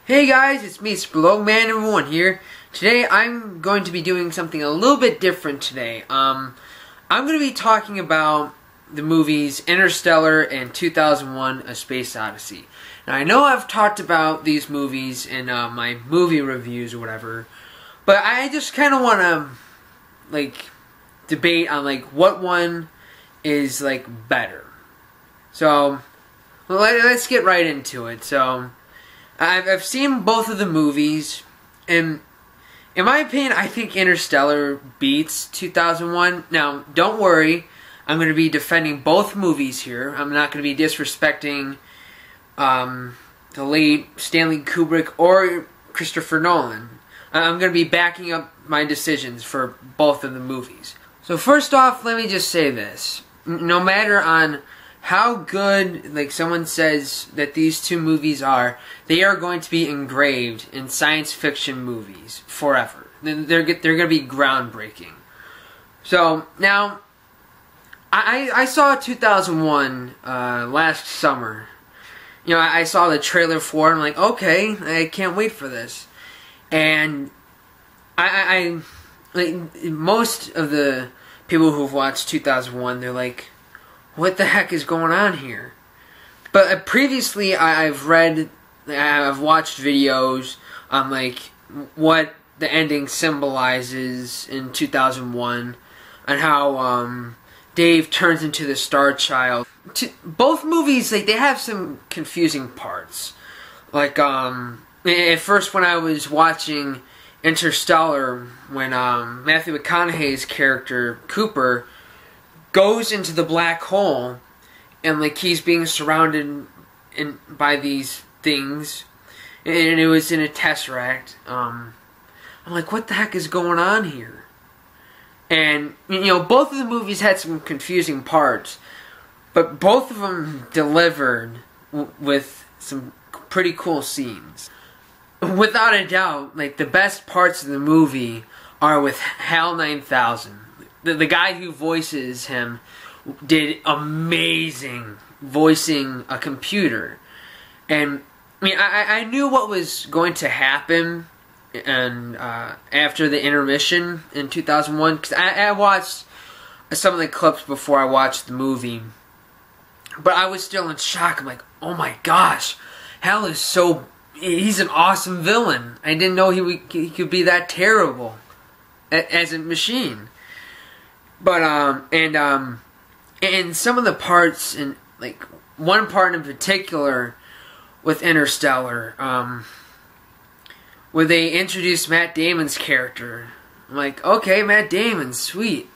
Hey guys, it's me, Splogman number 1 here. Today I'm going to be doing something a little bit different today. I'm going to be talking about the movies Interstellar and 2001: A Space Odyssey. Now I know I've talked about these movies in my movie reviews or whatever, but I just kind of want to debate on what one is better. So let's get right into it. So I've seen both of the movies, and in my opinion, I think Interstellar beats 2001. Now, don't worry, I'm going to be defending both movies here. I'm not going to be disrespecting the late Stanley Kubrick or Christopher Nolan. I'm going to be backing up my decisions for both of the movies. So first off, let me just say this. No matter on how good someone says that these two movies are, they are going to be engraved in science fiction movies forever. They're going to be groundbreaking. So now, I saw 2001 last summer. You know, I saw the trailer for it. I'm like, okay, I can't wait for this. And I most of the people who've watched 2001, they're like, what the heck is going on here? But previously, I've watched videos on what the ending symbolizes in 2001, and how Dave turns into the Star Child. Both movies, they have some confusing parts. At first, when I was watching Interstellar, when Matthew McConaughey's character Cooper goes into the black hole, and he's being surrounded by these things, and it was in a tesseract. I'm like, what the heck is going on here? And both of the movies had some confusing parts, but both of them delivered with some pretty cool scenes. Without a doubt, the best parts of the movie are with HAL 9000. The guy who voices him did amazing voicing a computer. And I knew what was going to happen and after the intermission in 2001, because I watched some of the clips before I watched the movie, but I was still in shock. I'm like, oh my gosh, HAL is he's an awesome villain. I didn't know he could be that terrible as a machine. But and some of the parts, in one part in particular with Interstellar, where they introduced Matt Damon's character, I'm like, okay, Matt Damon, sweet.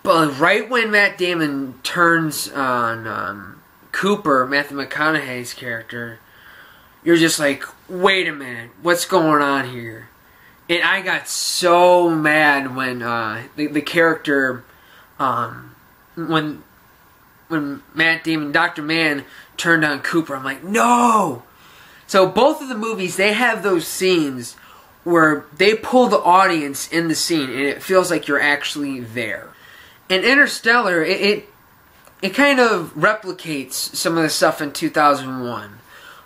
But right when Matt Damon turns on Cooper, Matthew McConaughey's character, you're just like, wait a minute, what's going on here? And I got so mad when the character, when Matt Damon, Dr. Mann, turned on Cooper. I'm like, no! So both of the movies, they have those scenes where they pull the audience in the scene, and it feels like you're actually there. And Interstellar, it kind of replicates some of the stuff in 2001.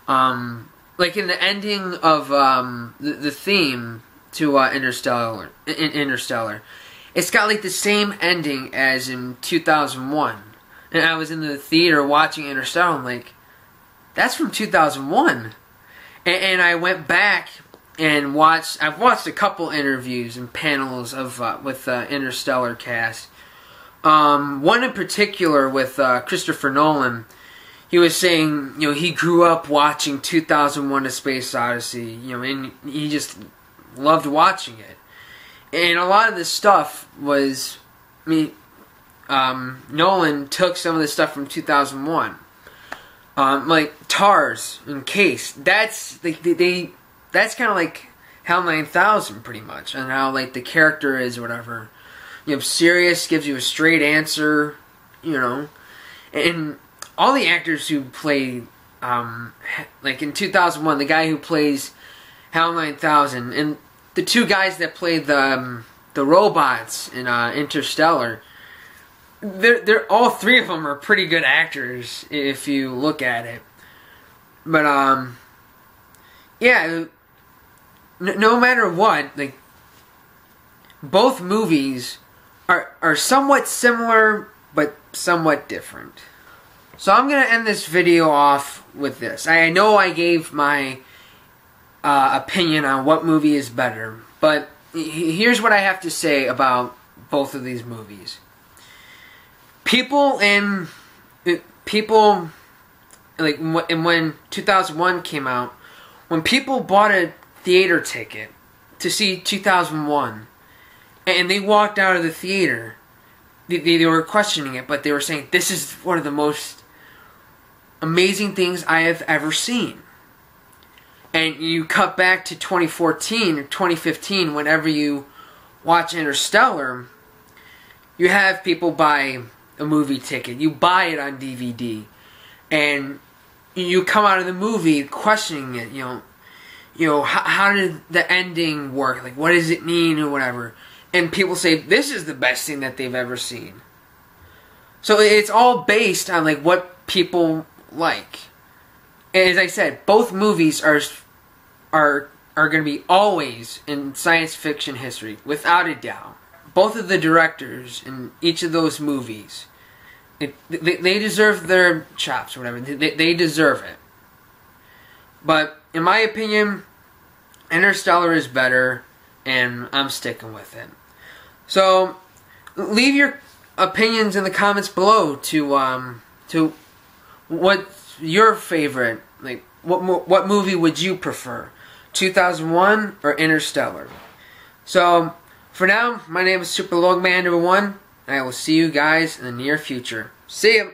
In the ending of the theme to Interstellar, it's got the same ending as in 2001. And I was in the theater watching Interstellar. I'm like, that's from 2001. And I went back and watched. I've watched a couple interviews and panels of with the Interstellar cast. One in particular with Christopher Nolan. He was saying, he grew up watching 2001: A Space Odyssey. And he just loved watching it. And a lot of this stuff was, Nolan took some of the stuff from 2001. Like TARS and Case. That's that's kind of like HAL 9000 pretty much, and how the character is or whatever. Sirius gives you a straight answer, and all the actors who play, in 2001, the guy who plays HAL 9000, and the two guys that play the robots in Interstellar, they're all three of them are pretty good actors if you look at it. But yeah, no matter what, like, both movies are somewhat similar, but somewhat different. So I'm going to end this video off with this. I know I gave my opinion on what movie is better, but here's what I have to say about both of these movies. People, like, when 2001 came out, when people bought a theater ticket to see 2001, and they walked out of the theater, they were questioning it, but they were saying, this is one of the most amazing things I have ever seen. And you cut back to 2014 or 2015, whenever you watch Interstellar, you have people buy a movie ticket. You buy it on DVD. And you come out of the movie questioning it, how did the ending work? Like, what does it mean or whatever? And people say, this is the best thing that they've ever seen. So it's all based on, like, what people like. And as I said, both movies are going to be always in science fiction history, without a doubt. Both of the directors in each of those movies, they deserve their chops or whatever. They deserve it. But in my opinion, Interstellar is better, and I'm sticking with it. So leave your opinions in the comments below to what's your favorite. Like, what movie would you prefer, 2001 or Interstellar? So for now, my name is Super Logman #1, and I will see you guys in the near future. See ya!